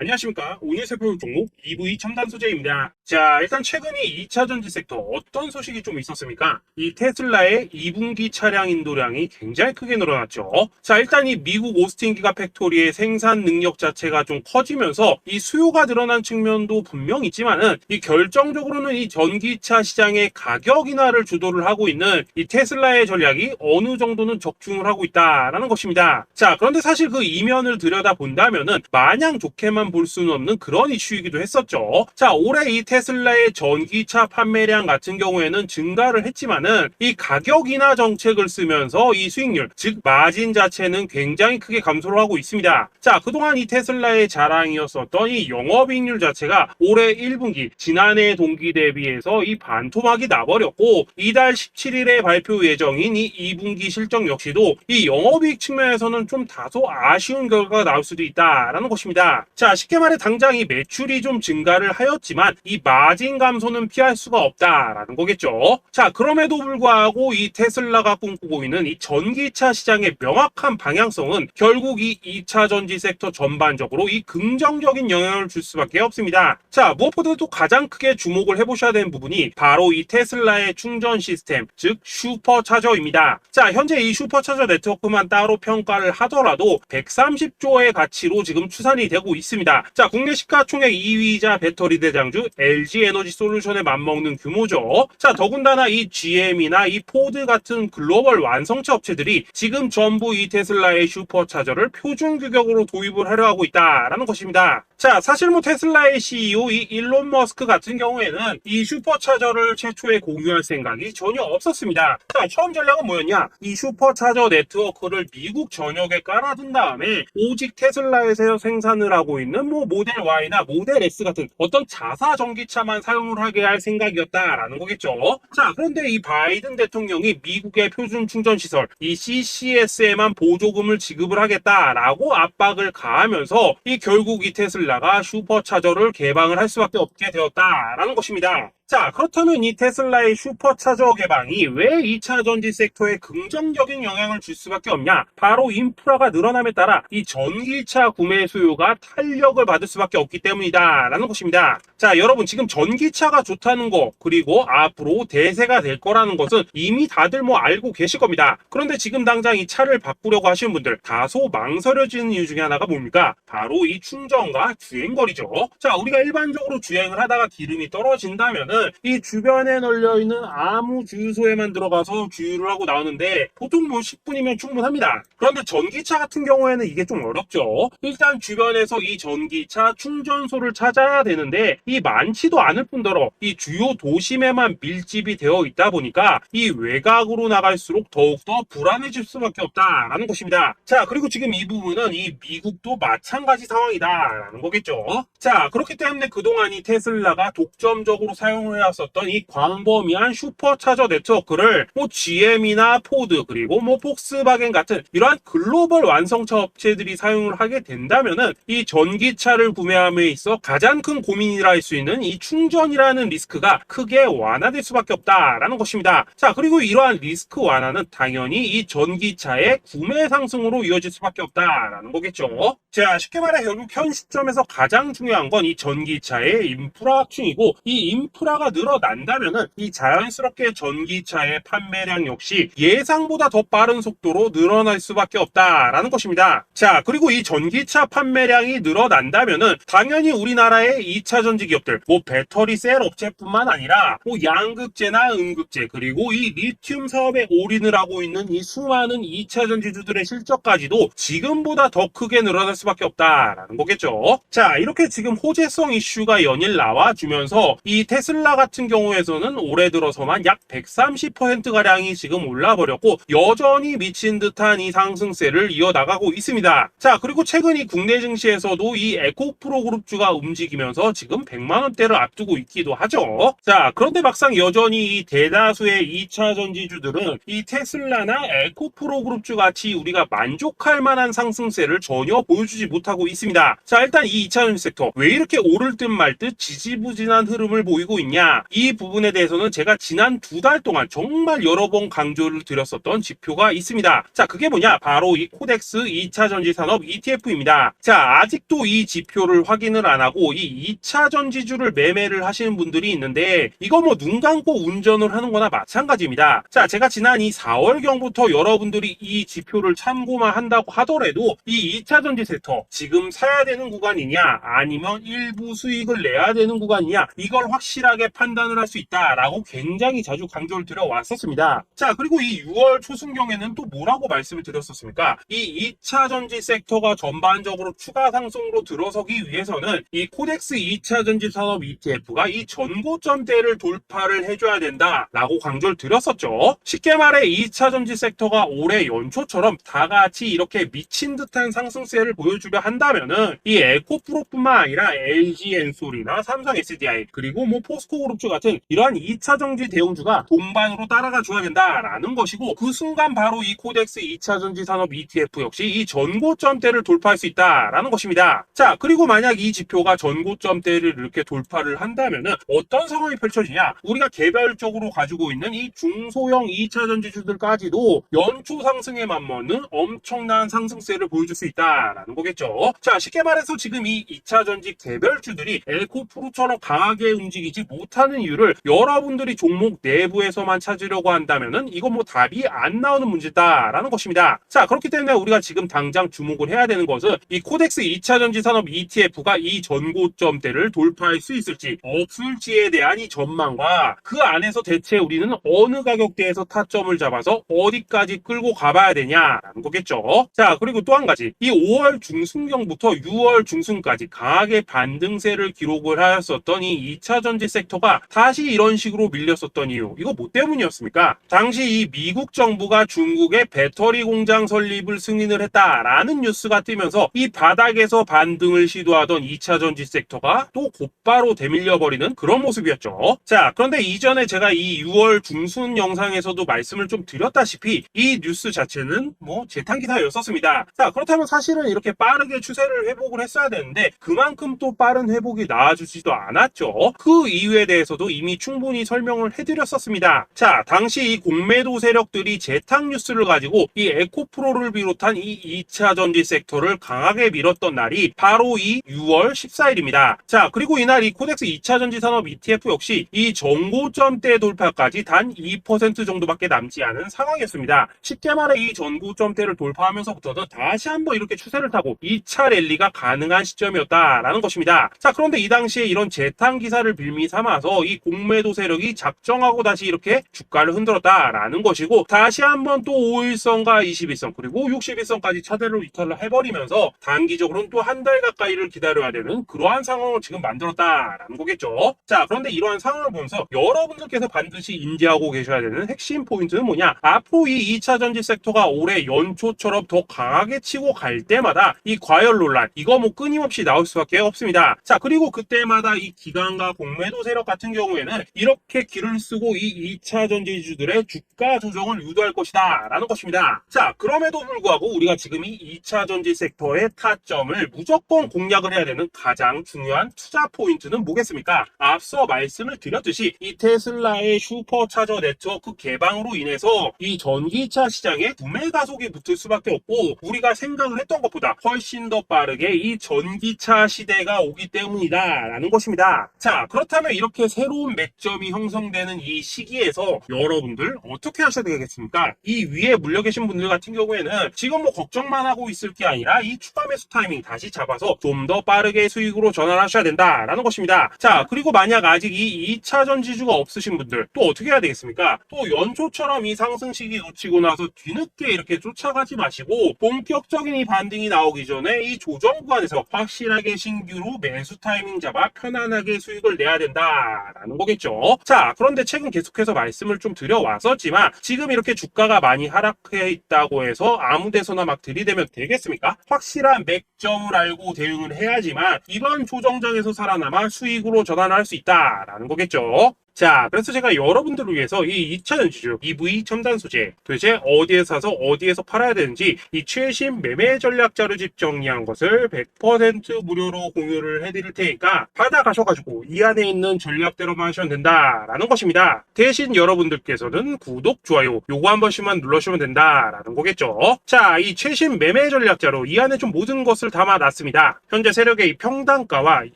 안녕하십니까. 오늘 살펴볼 종목 EV 첨단 소재입니다. 자, 일단 최근에 2차 전지 섹터 어떤 소식이 좀 있었습니까? 이 테슬라의 2분기 차량 인도량이 굉장히 크게 늘어났죠. 자, 일단 이 미국 오스틴 기가 팩토리의 생산 능력 자체가 좀 커지면서 이 수요가 늘어난 측면도 분명 있지만은 이 결정적으로는 이 전기차 시장의 가격 인하를 주도를 하고 있는 이 테슬라의 전략이 어느 정도는 적중을 하고 있다라는 것입니다. 자, 그런데 사실 그 이면을 들여다 본다면은 마냥 좋게만 볼 수는 없는 그런 이슈이기도 했었죠. 자, 올해 이 테슬라의 전기차 판매량 같은 경우에는 증가를 했지만은 이 가격 인하 정책을 쓰면서 이 수익률, 즉 마진 자체는 굉장히 크게 감소를 하고 있습니다. 자, 그동안 이 테슬라의 자랑이었었던 이 영업이익률 자체가 올해 1분기 지난해 동기 대비해서 이 반토막이 나버렸고, 이달 17일에 발표 예정인 이 2분기 실적 역시도 이 영업이익 측면에서는 좀 다소 아쉬운 결과가 나올 수도 있다라는 것입니다. 자, 쉽게 말해 당장 이 매출이 좀 증가를 하였지만 이 마진 감소는 피할 수가 없다라는 거겠죠. 자, 그럼에도 불구하고 이 테슬라가 꿈꾸고 있는 이 전기차 시장의 명확한 방향성은 결국 이 2차 전지 섹터 전반적으로 이 긍정적인 영향을 줄 수밖에 없습니다. 자, 무엇보다도 가장 크게 주목을 해보셔야 되는 부분이 바로 이 테슬라의 충전 시스템, 즉 슈퍼차저입니다. 자, 현재 이 슈퍼차저 네트워크만 따로 평가를 하더라도 130조의 가치로 지금 추산이 되고 있습니다. 자, 국내 시가총액 2위이자 배터리 대장주 LG 에너지 솔루션에 맞먹는 규모죠. 자, 더군다나 이 GM이나 이 포드 같은 글로벌 완성차 업체들이 지금 전부 이 테슬라의 슈퍼차저를 표준 규격으로 도입을 하려 하고 있다라는 것입니다. 자, 사실 뭐 테슬라의 CEO 이 일론 머스크 같은 경우에는 이 슈퍼차저를 최초에 공유할 생각이 전혀 없었습니다. 자, 처음 전략은 뭐였냐? 이 슈퍼차저 네트워크를 미국 전역에 깔아둔 다음에 오직 테슬라에서 생산을 하고 있는 뭐 모델 Y나 모델 S 같은 어떤 자사 전기차만 사용을 하게 할 생각이었다라는 거겠죠. 자, 그런데 이 바이든 대통령이 미국의 표준 충전 시설 이 CCS에만 보조금을 지급을 하겠다라고 압박을 가하면서 이 결국 이 테슬라가 슈퍼차저를 개방을 할 수밖에 없게 되었다라는 것입니다. 자, 그렇다면 이 테슬라의 슈퍼차저 개방이 왜 2차 전지 섹터에 긍정적인 영향을 줄 수밖에 없냐? 바로 인프라가 늘어남에 따라 이 전기차 구매 수요가 탄력을 받을 수밖에 없기 때문이다 라는 것입니다. 자, 여러분 지금 전기차가 좋다는 거, 그리고 앞으로 대세가 될 거라는 것은 이미 다들 뭐 알고 계실 겁니다. 그런데 지금 당장 이 차를 바꾸려고 하시는 분들 다소 망설여지는 이유 중에 하나가 뭡니까? 바로 이 충전과 주행거리죠. 자, 우리가 일반적으로 주행을 하다가 기름이 떨어진다면은 이 주변에 널려있는 아무 주유소에만 들어가서 주유를 하고 나오는데 보통 뭐 10분이면 충분합니다. 그런데 전기차 같은 경우에는 이게 좀 어렵죠. 일단 주변에서 이 전기차 충전소를 찾아야 되는데 이 많지도 않을 뿐더러 이 주요 도심에만 밀집이 되어 있다 보니까 이 외곽으로 나갈수록 더욱더 불안해질 수밖에 없다라는 것입니다. 자, 그리고 지금 이 부분은 이 미국도 마찬가지 상황이다라는 거겠죠. 자, 그렇기 때문에 그동안 이 테슬라가 독점적으로 사용을 해왔었던 이 광범위한 슈퍼차저 네트워크를 뭐 GM이나 포드 그리고 뭐 폭스바겐 같은 이러한 글로벌 완성차 업체들이 사용을 하게 된다면은 이 전기차를 구매함에 있어 가장 큰 고민이라 할 수 있는 이 충전이라는 리스크가 크게 완화될 수밖에 없다라는 것입니다. 자, 그리고 이러한 리스크 완화는 당연히 이 전기차의 구매 상승으로 이어질 수밖에 없다라는 거겠죠. 자, 쉽게 말해 결국 현 시점에서 가장 중요한 건 이 전기차의 인프라 확충이고, 이 인프라가 늘어난다면은 이 자연스럽게 전기차의 판매량 역시 예상보다 더 빠른 속도로 늘어날 수밖에 없다라는 것입니다. 자, 그리고 이 전기차 판매량이 늘어난다면은 당연히 우리나라의 2차 전지 기업들, 뭐 배터리 셀 업체뿐만 아니라 뭐 양극재나 음극재 그리고 이 리튬 사업에 올인을 하고 있는 이 수많은 2차 전지주들의 실적까지도 지금보다 더 크게 늘어날 수밖에 없다라는 거겠죠. 자, 이렇게 지금 호재성 이슈가 연일 나와주면서 이 테슬라 같은 경우에서는 올해 들어서만 약 130%가량이 지금 올라버렸고 여전히 미친 듯한 이 상승세를 이어나가고 있습니다. 자, 그리고 최근 이 국내 증시에서도 이 에코프로 그룹주가 움직이면서 지금 100만원대를 앞두고 있기도 하죠. 자, 그런데 막상 여전히 이 대다수의 2차 전지주들은 이 테슬라나 에코프로 그룹주 같이 우리가 만족할 만한 상승세를 전혀 보여주지 못하고 있습니다. 자, 일단 이 2차 전지 섹터 왜 이렇게 오를 듯 말 듯 지지부진한 흐름을 보이고 있냐? 뭐냐, 이 부분에 대해서는 제가 지난 2달 동안 정말 여러 번 강조를 드렸었던 지표가 있습니다. 자, 그게 뭐냐, 바로 이 코덱스 2차 전지 산업 ETF입니다. 자, 아직도 이 지표를 확인을 안 하고 이 2차 전지주를 매매를 하시는 분들이 있는데, 이거 뭐 눈 감고 운전을 하는 거나 마찬가지입니다. 자, 제가 지난 이 4월경부터 여러분들이 이 지표를 참고만 한다고 하더라도 이 2차 전지 섹터 지금 사야 되는 구간이냐 아니면 일부 수익을 내야 되는 구간이냐, 이걸 확실하게 판단을 할 수 있다라고 굉장히 자주 강조를 드려왔었습니다. 자, 그리고 이 6월 초순경에는 또 뭐라고 말씀을 드렸었습니까? 이 2차 전지 섹터가 전반적으로 추가 상승으로 들어서기 위해서는 이 코덱스 2차 전지 산업 ETF가 이 전고점대를 돌파를 해줘야 된다라고 강조를 드렸었죠. 쉽게 말해 2차 전지 섹터가 올해 연초처럼 다 같이 이렇게 미친 듯한 상승세를 보여주려 한다면은 이 에코프로뿐만 아니라 LG엔솔이나 삼성 SDI 그리고 뭐 포스코그룹주 같은 이러한 2차 전지 대형주가 동반으로 따라가 줘야 된다라는 것이고, 그 순간 바로 이 코덱스 2차 전지 산업 ETF 역시 이 전고점대를 돌파할 수 있다라는 것입니다. 자, 그리고 만약 이 지표가 전고점대를 이렇게 돌파를 한다면은 어떤 상황이 펼쳐지냐, 우리가 개별적으로 가지고 있는 이 중소형 2차 전지주들까지도 연초 상승에 맞먹는 엄청난 상승세를 보여줄 수 있다라는 거겠죠. 자, 쉽게 말해서 지금 이 2차 전지 개별주들이 에코프로처럼 강하게 움직이지 못하는 이유를 여러분들이 종목 내부에서만 찾으려고 한다면은 이건 뭐 답이 안 나오는 문제다라는 것입니다. 자, 그렇기 때문에 우리가 지금 당장 주목을 해야 되는 것은 이 코덱스 2차 전지 산업 ETF가 이 전고점대를 돌파할 수 있을지 없을지에 대한 이 전망과 그 안에서 대체 우리는 어느 가격대에서 타점을 잡아서 어디까지 끌고 가봐야 되냐라는 거겠죠. 자, 그리고 또 한 가지, 이 5월 중순경부터 6월 중순까지 강하게 반등세를 기록을 하였었던 이 2차 전지 섹터가 다시 이런 식으로 밀렸었던 이유, 이거 뭐 때문이었습니까? 당시 이 미국 정부가 중국의 배터리 공장 설립을 승인을 했다라는 뉴스가 뜨면서 이 바닥에서 반등을 시도하던 2차 전지 섹터가 또 곧바로 대밀려버리는 그런 모습이었죠. 자, 그런데 이전에 제가 이 6월 중순 영상에서도 말씀을 좀 드렸다시피 이 뉴스 자체는 뭐 재탕기사였었습니다. 자, 그렇다면 사실은 이렇게 빠르게 추세를 회복을 했어야 되는데 그만큼 또 빠른 회복이 나와주지도 않았죠. 그 이유에 대해서도 이미 충분히 설명을 해드렸었습니다. 자, 당시 이 공매도 세력들이 재탕 뉴스를 가지고 이 에코프로를 비롯한 이 2차 전지 섹터를 강하게 밀었던 날이 바로 이 6월 14일입니다. 자, 그리고 이날 이 코덱스 2차 전지 산업 ETF 역시 이 전고점대 돌파까지 단 2% 정도밖에 남지 않은 상황이었습니다. 쉽게 말해 이 전고점대를 돌파하면서부터는 다시 한번 이렇게 추세를 타고 2차 랠리가 가능한 시점이었다라는 것입니다. 자, 그런데 이 당시에 이런 재탕 기사를 빌미 삼아서 이 공매도 세력이 작정하고 다시 이렇게 주가를 흔들었다라는 것이고, 다시 한번 또 5일선과 21선 그리고 61선까지 차대로 이탈을 해버리면서 단기적으로는 또 한 달 가까이를 기다려야 되는 그러한 상황을 지금 만들었다라는 거겠죠. 자, 그런데 이러한 상황을 보면서 여러분들께서 반드시 인지하고 계셔야 되는 핵심 포인트는 뭐냐, 앞으로 이 2차 전지 섹터가 올해 연초처럼 더 강하게 치고 갈 때마다 이 과열 논란, 이거 뭐 끊임없이 나올 수밖에 없습니다. 자, 그리고 그때마다 이 기관과 공매도 세력 같은 경우에는 이렇게 길을 쓰고 이 2차 전지주들의 주가 조정을 유도할 것이다 라는 것입니다. 자, 그럼에도 불구하고 우리가 지금 이 2차 전지 sek터의 타점을 무조건 공략을 해야 되는 가장 중요한 투자 포인트는 뭐겠습니까? 앞서 말씀을 드렸듯이 이 테슬라의 슈퍼차저 네트워크 개방으로 인해서 이 전기차 시장에 구매 가속이 붙을 수밖에 없고, 우리가 생각을 했던 것보다 훨씬 더 빠르게 이 전기차 시대가 오기 때문이다 라는 것입니다. 자, 그렇다면 이렇게 새로운 맥점이 형성되는 이 시기에서 여러분들 어떻게 하셔야 되겠습니까? 이 위에 물려 계신 분들 같은 경우에는 지금 뭐 걱정만 하고 있을 게 아니라 이 추가 매수 타이밍 다시 잡아서 좀 더 빠르게 수익으로 전환하셔야 된다라는 것입니다. 자, 그리고 만약 아직 이 2차 전지주가 없으신 분들 또 어떻게 해야 되겠습니까? 또 연초처럼 이 상승 시기 놓치고 나서 뒤늦게 이렇게 쫓아가지 마시고 본격적인 이 반등이 나오기 전에 이 조정 구간에서 확실하게 신규로 매수 타이밍 잡아 편안하게 수익을 내야 된다라는 거겠죠. 자, 그런데 최근 계속해서 말씀을 좀 드려왔었지만 지금 이렇게 주가가 많이 하락해 있다고 해서 아무 데서나 막 들이대면 되겠습니까? 확실한 맥점을 알고 대응을 해야지만 이번 조정장에서 살아남아 수익으로 전환할 수 있다라는 거겠죠. 자, 그래서 제가 여러분들을 위해서 이 2차 전지주 EV 첨단 소재 도대체 어디에서 사서 어디에서 팔아야 되는지 이 최신 매매 전략 자료집 정리한 것을 100% 무료로 공유를 해드릴 테니까 받아가셔가지고 이 안에 있는 전략대로만 하시면 된다라는 것입니다. 대신 여러분들께서는 구독, 좋아요 요거 한 번씩만 눌러주시면 된다라는 거겠죠. 자, 이 최신 매매 전략 자료 이 안에 좀 모든 것을 담아놨습니다. 현재 세력의 이 평단가와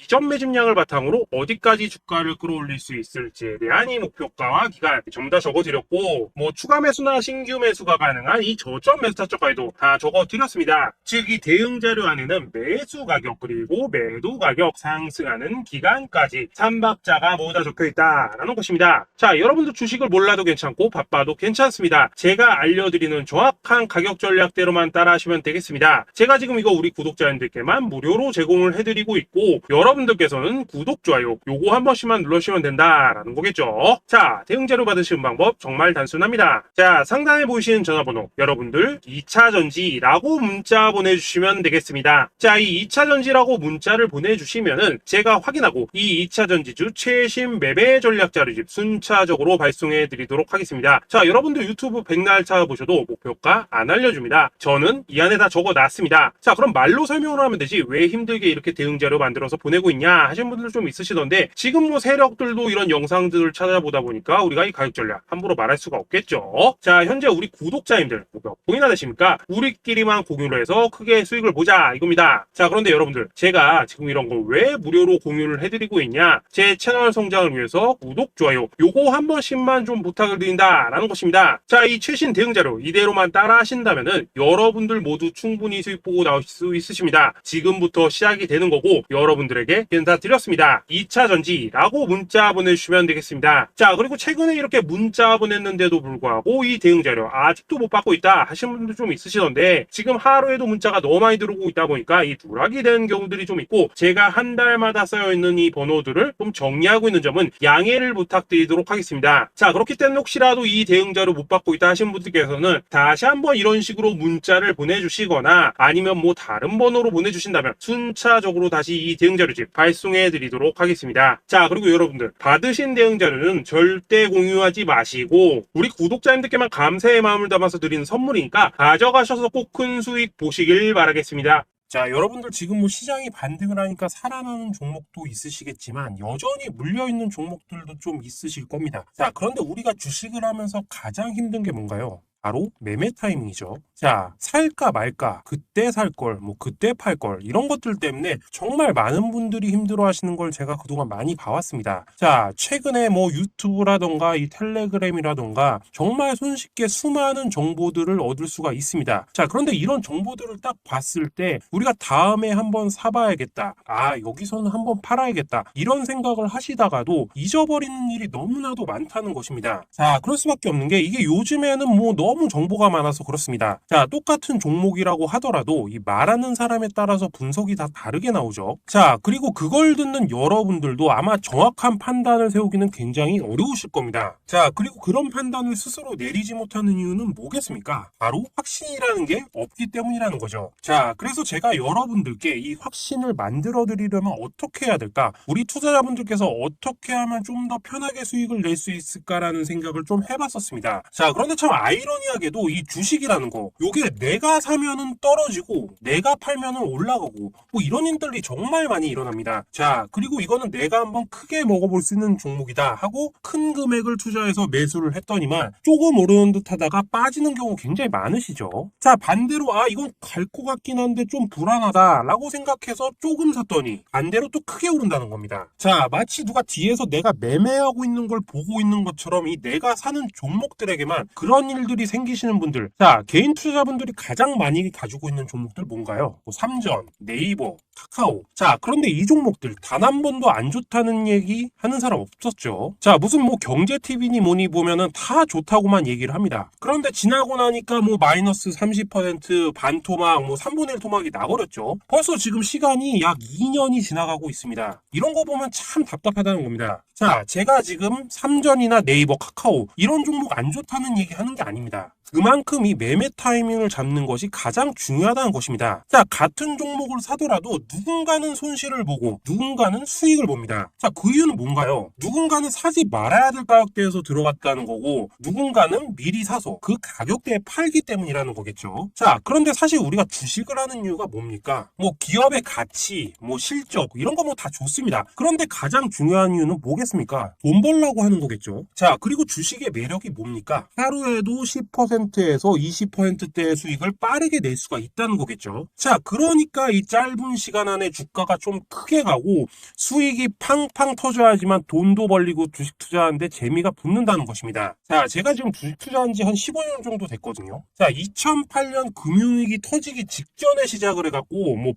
이전 매집량을 바탕으로 어디까지 주가를 끌어올릴 수 있을지에 대한 이 목표가와 기간 전부 다 적어드렸고, 뭐 추가 매수나 신규 매수가 가능한 이 저점 매수 타점까지도 다 적어드렸습니다. 즉 이 대응 자료 안에는 매수 가격 그리고 매도 가격, 상승하는 기간까지 3박자가 모두 다 적혀있다라는 것입니다. 자, 여러분들 주식을 몰라도 괜찮고 바빠도 괜찮습니다. 제가 알려드리는 정확한 가격 전략대로만 따라하시면 되겠습니다. 제가 지금 이거 우리 구독자님들께만 무료로 제공을 해드리고 있고, 여러분들께서는 구독, 좋아요 요거 한 번씩만 눌러주시면 된다라는 거겠죠. 자, 대응 자료 받으시는 방법 정말 단순합니다. 자, 상단에 보이시는 전화번호 여러분들 2차 전지라고 문자 보내주시면 되겠습니다. 자, 이 2차 전지라고 문자를 보내주시면은 제가 확인하고 이 2차 전지주 최신 매매 전략 자료집 순차적으로 발송해 드리도록 하겠습니다. 자, 여러분들 유튜브 백날 찾아보셔도 목표가 안 알려줍니다. 저는 이 안에 다 적어놨습니다. 자, 그럼 말로 설명을 하면 되지 왜 힘들게 이렇게 대응 자료 만들어서 보내고 있냐 하시는 분들 좀 있으시던데, 지금 뭐 세력들도 이런 영상들을 찾아보다 보니까 우리가 이 가격 전략 함부로 말할 수가 없겠죠. 자, 현재 우리 구독자님들 몇 분이나 되십니까? 우리끼리만 공유를 해서 크게 수익을 보자 이겁니다. 자, 그런데 여러분들 제가 지금 이런 걸 왜 무료로 공유를 해드리고 있냐, 제 채널 성장을 위해서 구독, 좋아요 요거 한 번씩만 좀 부탁을 드린다라는 것입니다. 자, 이 최신 대응 자료 이대로만 따라 하신다면은 여러분들 모두 충분히 수익 보고 나오실 수 있으십니다. 지금부터 시작이 되는 거고 여러분들에게 다 드렸습니다. 2차 전지라고 문자 보내주시면 되겠습니다. 자, 그리고 최근에 이렇게 문자 보냈는데도 불구하고 이 대응 자료 아직도 못 받고 있다 하시는 분들 좀 있으시던데, 지금 하루에도 문자가 너무 많이 들어오고 있다 보니까 이 누락이 되는 경우들이 좀 있고, 제가 한 달마다 쌓여있는 이 번호들을 좀 정리하고 있는 점은 양해를 부탁드리도록 하겠습니다. 자, 그렇기 때문에 혹시라도 이 대응 자료 못 받고 있다 하시는 분들께서는 다시 한번 이런 식으로 문자를 보내주시거나 아니면 뭐 다른 번호로 보내주신다면 순차적으로 다시 이 대응 자료집 발송해 드리도록 하겠습니다. 자, 그리고 여러분들 받으신 대응 자료는 절대 공유하지 마시고 우리 구독자님들께만 감사의 마음을 담아서 드리는 선물이니까 가져가셔서 꼭 큰 수익 보시길 바라겠습니다. 자, 여러분들 지금 뭐 시장이 반등을 하니까 살아나는 종목도 있으시겠지만 여전히 물려있는 종목들도 좀 있으실 겁니다. 자, 그런데 우리가 주식을 하면서 가장 힘든 게 뭔가요? 바로 매매 타이밍이죠. 자, 살까 말까, 그때 살 걸, 뭐 그때 팔 걸, 이런 것들 때문에 정말 많은 분들이 힘들어 하시는 걸 제가 그동안 많이 봐왔습니다. 자, 최근에 뭐 유튜브라던가 이 텔레그램이라던가 정말 손쉽게 수많은 정보들을 얻을 수가 있습니다. 자, 그런데 이런 정보들을 딱 봤을 때 우리가 다음에 한번 사봐야겠다, 아, 여기서는 한번 팔아야겠다, 이런 생각을 하시다가도 잊어버리는 일이 너무나도 많다는 것입니다. 자, 그럴 수밖에 없는 게 이게 요즘에는 뭐 너무 정보가 많아서 그렇습니다. 자, 똑같은 종목이라고 하더라도 이 말하는 사람에 따라서 분석이 다 다르게 나오죠. 자, 그리고 그걸 듣는 여러분들도 아마 정확한 판단을 세우기는 굉장히 어려우실 겁니다. 자, 그리고 그런 판단을 스스로 내리지 못하는 이유는 뭐겠습니까? 바로 확신이라는 게 없기 때문이라는 거죠. 자, 그래서 제가 여러분들께 이 확신을 만들어 드리려면 어떻게 해야 될까? 우리 투자자분들께서 어떻게 하면 좀 더 편하게 수익을 낼 수 있을까라는 생각을 좀 해봤었습니다. 자, 그런데 참 아이러니하게도 이 주식이라는 거, 요게 내가 사면은 떨어지고 내가 팔면은 올라가고 뭐 이런 일들이 정말 많이 일어납니다. 자, 그리고 이거는 내가 한번 크게 먹어볼 수 있는 종목이다 하고 큰 금액을 투자해서 매수를 했더니만 조금 오르는 듯 하다가 빠지는 경우 굉장히 많으시죠. 자, 반대로 아, 이건 갈 것 같긴 한데 좀 불안하다 라고 생각해서 조금 샀더니 반대로 또 크게 오른다는 겁니다. 자, 마치 누가 뒤에서 내가 매매하고 있는 걸 보고 있는 것처럼 이 내가 사는 종목들에게만 그런 일들이 생기시는 분들, 자, 개인 투자자분들이 가장 많이 가지고 있는 종목들 뭔가요? 뭐 삼전, 네이버, 카카오. 자, 그런데 이 종목들 단 한 번도 안 좋다는 얘기 하는 사람 없었죠. 자, 무슨 뭐 경제TV니 뭐니 보면은 다 좋다고만 얘기를 합니다. 그런데 지나고 나니까 뭐 마이너스 30% 반토막, 뭐 3분의 1 토막이 나버렸죠. 벌써 지금 시간이 약 2년이 지나가고 있습니다. 이런 거 보면 참 답답하다는 겁니다. 자, 제가 지금 삼전이나 네이버, 카카오 이런 종목 안 좋다는 얘기 하는 게 아닙니다. 겁니다. 그만큼 이 매매 타이밍을 잡는 것이 가장 중요하다는 것입니다. 자, 같은 종목을 사더라도 누군가는 손실을 보고 누군가는 수익을 봅니다. 자, 그 이유는 뭔가요? 누군가는 사지 말아야 될 가격대에서 들어갔다는 거고 누군가는 미리 사서 그 가격대에 팔기 때문이라는 거겠죠. 자, 그런데 사실 우리가 주식을 하는 이유가 뭡니까? 뭐 기업의 가치, 뭐 실적 이런 거 뭐 다 좋습니다. 그런데 가장 중요한 이유는 뭐겠습니까? 돈 벌려고 하는 거겠죠. 자, 그리고 주식의 매력이 뭡니까? 하루에도 10%에서 20%대의 수익을 빠르게 낼 수가 있다는 거겠죠. 자, 그러니까 이 짧은 시간 안에 주가가 좀 크게 가고 수익이 팡팡 터져야지만 돈도 벌리고 주식 투자하는데 재미가 붙는다는 것입니다. 자, 제가 지금 주식 투자한 지 한 15년 정도 됐거든요. 자, 2008년 금융위기 터지기 직전에 시작을 해갖고 뭐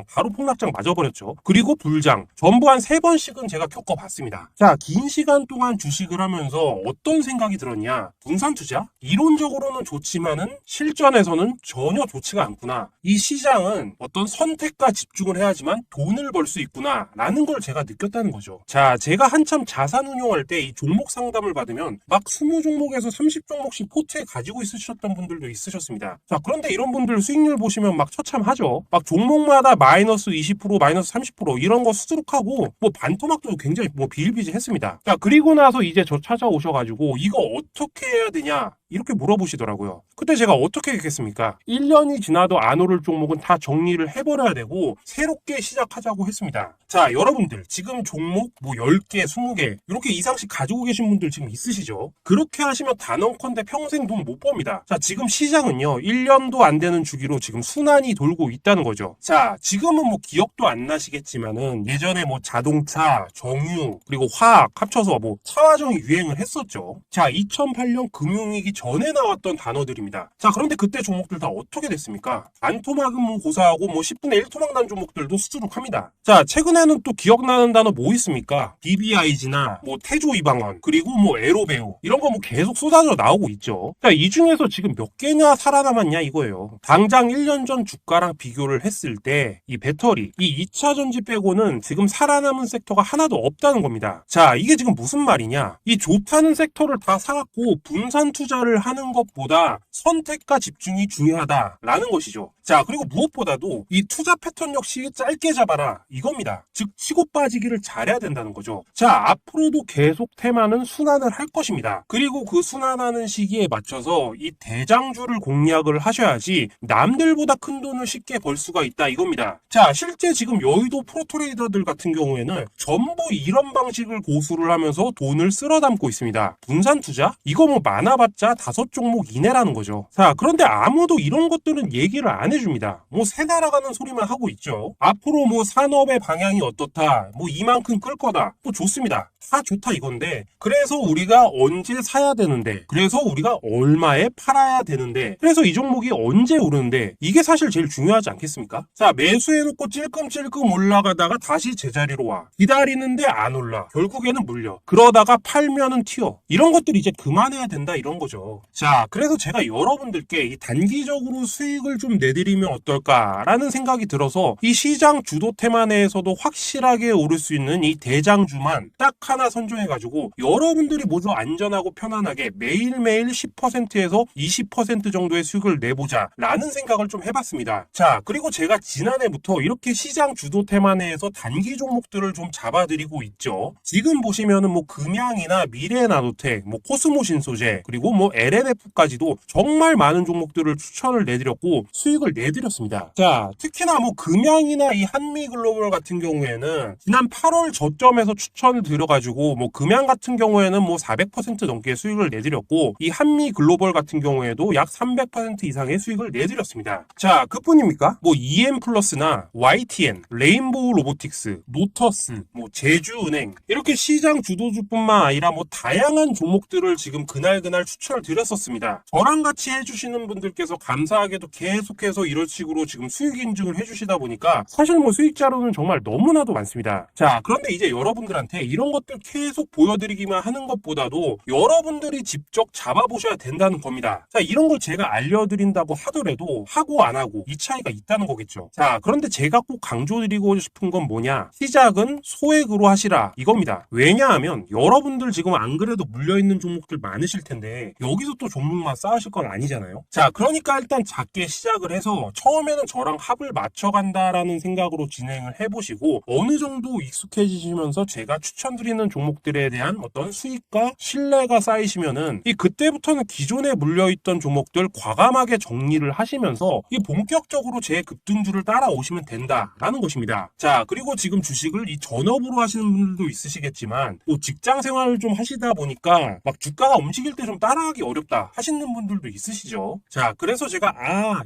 바로 폭락장 맞아버렸죠. 그리고 불장, 전부 한 3번씩은 제가 겪어봤습니다. 자, 긴 시간 동안 주식을 하면서 어떤 생각이 들었냐? 분산 투자? 이론적으로는 좋지만은 실전에서는 전혀 좋지가 않구나. 이 시장은 어떤 선택과 집중을 해야지만 돈을 벌 수 있구나 라는 걸 제가 느꼈다는 거죠. 자, 제가 한참 자산 운용할 때 이 종목 상담을 받으면 막 20종목에서 30종목씩 포트에 가지고 있으셨던 분들도 있으셨습니다. 자, 그런데 이런 분들 수익률 보시면 막 처참하죠. 막 종목마다 마이너스 20%, 마이너스 30% 이런 거 수두룩하고 뭐 반토막도 굉장히 뭐 비일비재했습니다. 자, 그리고 나서 이제 저 찾아오셔가지고 이거 어떻게 해야 되냐 이렇게 물어보시더라고요. 그때 제가 어떻게 했겠습니까? 1년이 지나도 안 오를 종목은 다 정리를 해버려야 되고 새롭게 시작하자고 했습니다. 자, 여러분들 지금 종목 뭐 10개, 20개 이렇게 이상씩 가지고 계신 분들 지금 있으시죠? 그렇게 하시면 단언컨대 평생 돈 못 법니다. 자, 지금 시장은요 1년도 안 되는 주기로 지금 순환이 돌고 있다는 거죠. 자, 지금은 뭐 기억도 안 나시겠지만은 예전에 뭐 자동차, 정유 그리고 화학 합쳐서 뭐 차화정이 유행을 했었죠. 자, 2008년 금융위기 전에 나왔던 단어들입니다. 자, 그런데 그때 종목들 다 어떻게 됐습니까? 반토막은 뭐 고사하고 뭐 10분의 1 토막 난 종목들도 수두룩합니다. 자, 최근에는 또 기억나는 단어 뭐 있습니까? BBIG나 뭐 태조이방원 그리고 뭐 에로베오 이런 거 뭐 계속 쏟아져 나오고 있죠. 자, 이 중에서 지금 몇 개냐 살아남았냐 이거예요. 당장 1년 전 주가랑 비교를 했을 때 이 배터리, 이 2차 전지 빼고는 지금 살아남은 섹터가 하나도 없다는 겁니다. 자, 이게 지금 무슨 말이냐? 이 좋다는 섹터를 다 사갖고 분산 투자를 하는 것보다 선택과 집중이 중요하다라는 것이죠. 자, 그리고 무엇보다도 이 투자 패턴 역시 짧게 잡아라 이겁니다. 즉 치고 빠지기를 잘해야 된다는 거죠. 자, 앞으로도 계속 테마는 순환을 할 것입니다. 그리고 그 순환하는 시기에 맞춰서 이 대장주를 공략을 하셔야지 남들보다 큰 돈을 쉽게 벌 수가 있다 이겁니다. 자, 실제 지금 여의도 프로트레이더들 같은 경우에는 전부 이런 방식을 고수를 하면서 돈을 쓸어 담고 있습니다. 분산 투자? 이거 뭐 많아봤자 5종목 이내라는 거죠. 자, 그런데 아무도 이런 것들은 얘기를 안 해줍니다. 뭐 새 날아가는 소리만 하고 있죠. 앞으로 뭐 산업의 방향이 어떻다, 뭐 이만큼 끌 거다, 뭐 좋습니다. 다 좋다 이건데 그래서 우리가 언제 사야 되는데, 그래서 우리가 얼마에 팔아야 되는데, 그래서 이 종목이 언제 오르는데, 이게 사실 제일 중요하지 않겠습니까? 자, 매수해놓고 찔끔찔끔 올라가다가 다시 제자리로 와. 기다리는데 안 올라. 결국에는 물려. 그러다가 팔면은 튀어. 이런 것들 이제 그만해야 된다 이런 거죠. 자, 그래서 제가 여러분들께 이 단기적으로 수익을 좀 내드리면 어떨까라는 생각이 들어서 이 시장 주도 테마 내에서도 확실하게 오를 수 있는 이 대장주만 딱 하나 선정해가지고 여러분들이 모두 안전하고 편안하게 매일매일 10%에서 20% 정도의 수익을 내보자 라는 생각을 좀 해봤습니다. 자, 그리고 제가 지난해부터 이렇게 시장 주도 테마 내에서 단기 종목들을 좀 잡아드리고 있죠. 지금 보시면은 뭐 금양이나 미래나노텍, 뭐 코스모신소재 그리고 뭐 LNF까지도 정말 많은 종목들을 추천을 내드렸고 수익을 내드렸습니다. 자, 특히나 뭐 금양이나 이 한미글로벌 같은 경우에는 지난 8월 저점에서 추천을 드려가지고 뭐 금양 같은 경우에는 뭐 400% 넘게 수익을 내드렸고 이 한미글로벌 같은 경우에도 약 300% 이상의 수익을 내드렸습니다. 자, 그뿐입니까? 뭐 EM플러스나 YTN, 레인보우 로보틱스, 노터스, 뭐 제주은행 이렇게 시장 주도주뿐만 아니라 뭐 다양한 종목들을 지금 그날 추천을 드렸었습니다. 저랑 같이 해주시는 분들께서 감사하게도 계속해서 이런 식으로 지금 수익 인증을 해주시다 보니까 사실 뭐 수익자료는 정말 너무나도 많습니다. 자, 그런데 이제 여러분들한테 이런 것들 계속 보여드리기만 하는 것보다도 여러분들이 직접 잡아보셔야 된다는 겁니다. 자, 이런 걸 제가 알려드린다고 하더라도 하고 안 하고 이 차이가 있다는 거겠죠. 자, 그런데 제가 꼭 강조드리고 싶은 건 뭐냐? 시작은 소액으로 하시라 이겁니다. 왜냐하면 여러분들 지금 안 그래도 물려있는 종목들 많으실 텐데 여기서 또 종목만 쌓으실 건 아니잖아요. 자, 그러니까 일단 작게 시작을 해서 처음에는 저랑 합을 맞춰간다라는 생각으로 진행을 해보시고 어느 정도 익숙해지시면서 제가 추천드리는 종목들에 대한 어떤 수익과 신뢰가 쌓이시면은 이 그때부터는 기존에 물려있던 종목들 과감하게 정리를 하시면서 이 본격적으로 제 급등주를 따라오시면 된다라는 것입니다. 자, 그리고 지금 주식을 이 전업으로 하시는 분들도 있으시겠지만 뭐 직장 생활을 좀 하시다 보니까 막 주가가 움직일 때 좀 따라하기 어렵다 하시는 분들도 있으시죠. 자, 그래서 제가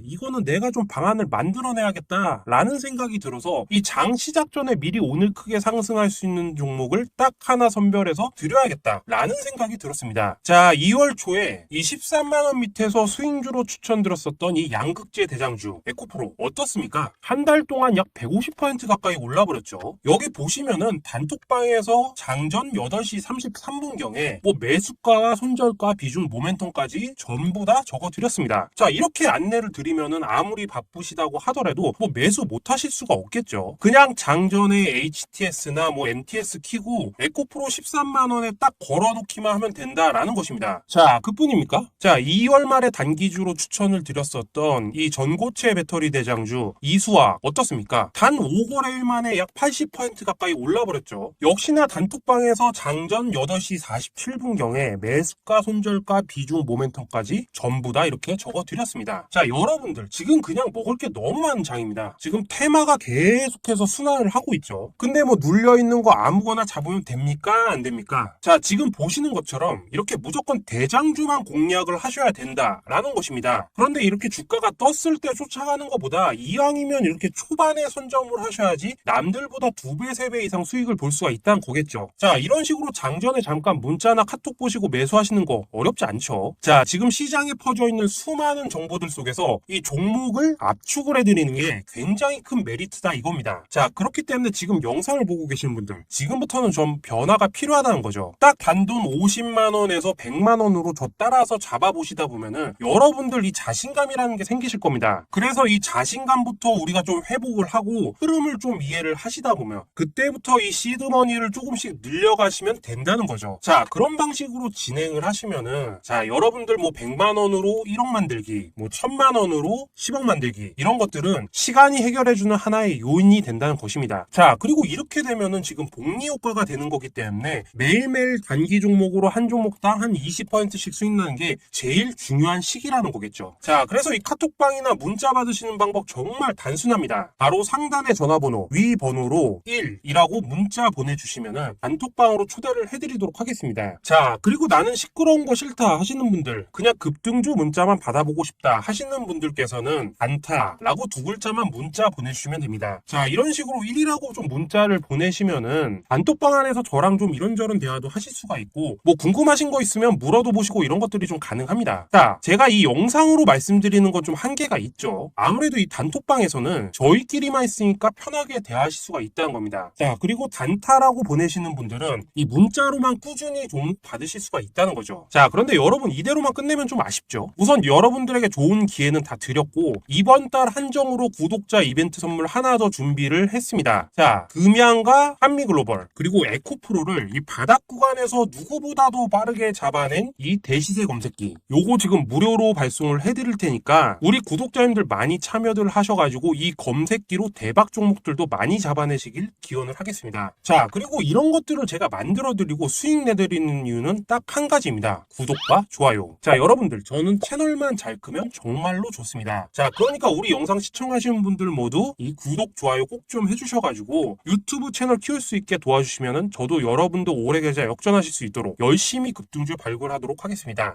이거는 내가 좀 방안을 만들어내야겠다 라는 생각이 들어서 이 장 시작 전에 미리 오늘 크게 상승할 수 있는 종목을 딱 하나 선별해서 드려야겠다 라는 생각이 들었습니다. 자, 2월 초에 이 13만원 밑에서 스윙주로 추천드렸었던 이 양극재 대장주 에코프로 어떻습니까? 한 달 동안 약 150% 가까이 올라버렸죠. 여기 보시면은 단톡방에서 장전 8시 33분경에 뭐 매수가와 손절가 비중 모멘텀까지 전부 다 적어드렸습니다. 자, 이렇게 안내를 드리면은 아무리 바쁘시다고 하더라도 뭐 매수 못 하실 수가 없겠죠. 그냥 장전에 HTS나 뭐 MTS 키고 에코프로 13만원에 딱 걸어놓기만 하면 된다라는 것입니다. 자, 그뿐입니까? 자, 2월 말에 단기주로 추천을 드렸었던 이 전고체 배터리 대장주 이수화 어떻습니까? 단 5거래일 만에 약 80% 가까이 올라버렸죠. 역시나 단톡방에서 장전 8시 47분경에 매수가 손절가 비중 모멘텀까지 전부 다 이렇게 적어드렸습니다. 자, 여러분들 지금 그냥 먹을 게 너무 많은 장입니다. 지금 테마가 계속해서 순환을 하고 있죠. 근데 뭐 눌려있는 거 아무거나 잡으면 됩니까? 안 됩니까? 자, 지금 보시는 것처럼 이렇게 무조건 대장주만 공략을 하셔야 된다라는 것입니다. 그런데 이렇게 주가가 떴을 때 쫓아가는 것보다 이왕이면 이렇게 초반에 선점을 하셔야지 남들보다 2배, 3배 이상 수익을 볼 수가 있다는 거겠죠. 자, 이런 식으로 장전에 잠깐 문자나 카톡 보시고 매수하시는 거 어렵지 않죠. 자, 지금 시장에 퍼져 있는 수많은 정보들 속에서 이 종목을 압축을 해드리는 게 굉장히 큰 메리트다 이겁니다. 자, 그렇기 때문에 지금 영상을 보고 계신 분들 지금부터는 좀 변화가 필요하다는 거죠. 딱 단돈 50만원에서 100만원으로 저 따라서 잡아보시다 보면은 여러분들 이 자신감이라는 게 생기실 겁니다. 그래서 이 자신감부터 우리가 좀 회복을 하고 흐름을 좀 이해를 하시다 보면 그때부터 이 시드머니를 조금씩 늘려가시면 된다는 거죠. 자, 그런 방식으로 진행을 하시면은 자, 여러분들 뭐 100만원으로 1억 만들기, 뭐 1000만원으로 10억 만들기 이런 것들은 시간이 해결해주는 하나의 요인이 된다는 것입니다. 자, 그리고 이렇게 되면은 지금 복리 효과가 되는 거기 때문에 매일매일 단기 종목으로 한 종목당 한 20%씩 수익 나는 게 제일 중요한 시기라는 거겠죠. 자, 그래서 이 카톡방이나 문자 받으시는 방법 정말 단순합니다. 바로 상단의 전화번호 위 번호로 1이라고 문자 보내주시면은 단톡방으로 초대를 해드리도록 하겠습니다. 자, 그리고 나는 시끄러운 거 싫다 하시는 분들, 그냥 급등주 문자만 받아보고 싶다 하시는 분들께서는 안타라고 2글자만 문자 보내주시면 됩니다. 자, 이런 식으로 1이라고 좀 문자를 보내시면은 단톡방 안에서 저랑 좀 이런저런 대화도 하실 수가 있고 뭐 궁금하신 거 있으면 물어도 보시고 이런 것들이 좀 가능합니다. 자, 제가 이 영상으로 말씀드리는 건 좀 한계가 있죠. 아무래도 이 단톡방에서는 저희끼리만 있으니까 편하게 대화하실 수가 있다는 겁니다. 자, 그리고 단타라고 보내시는 분들은 이 문자로만 꾸준히 종목 받으실 수가 있다는 거죠. 자, 그런데 여러분 이대로만 끝내면 좀 아쉽죠. 우선 여러분들에게 좋은 기회는 다 드렸고 이번 달 한정으로 구독자 이벤트 선물 하나 더 준비를 했습니다. 자, 금양과 한미글로벌 그리고 에코프로를 이 바닥 구간에서 누구보다도 빠르게 잡아낸 이 대시세 검색기 요거 지금 무료로 발송을 해드릴 테니까 우리 구독자님들 많이 참여들 하셔가지고 이 검색기로 대박 종목들도 많이 잡아내시길 기원을 하겠습니다. 자, 그리고 이런 것들을 제가 만들어드리고 수익 내드리는 이유는 딱 한 가지입니다. 구독과 좋아요. 자, 여러분들 저는 채널만 잘 크면 정말로 좋습니다. 자, 그러니까 우리 영상 시청하시는 분들 모두 이 구독, 좋아요 꼭 좀 해주셔가지고 유튜브 채널 키울 수 있게 도와주시면은 저도 여러분도 오래 계좌 역전하실 수 있도록 열심히 급등주 발굴하도록 하겠습니다.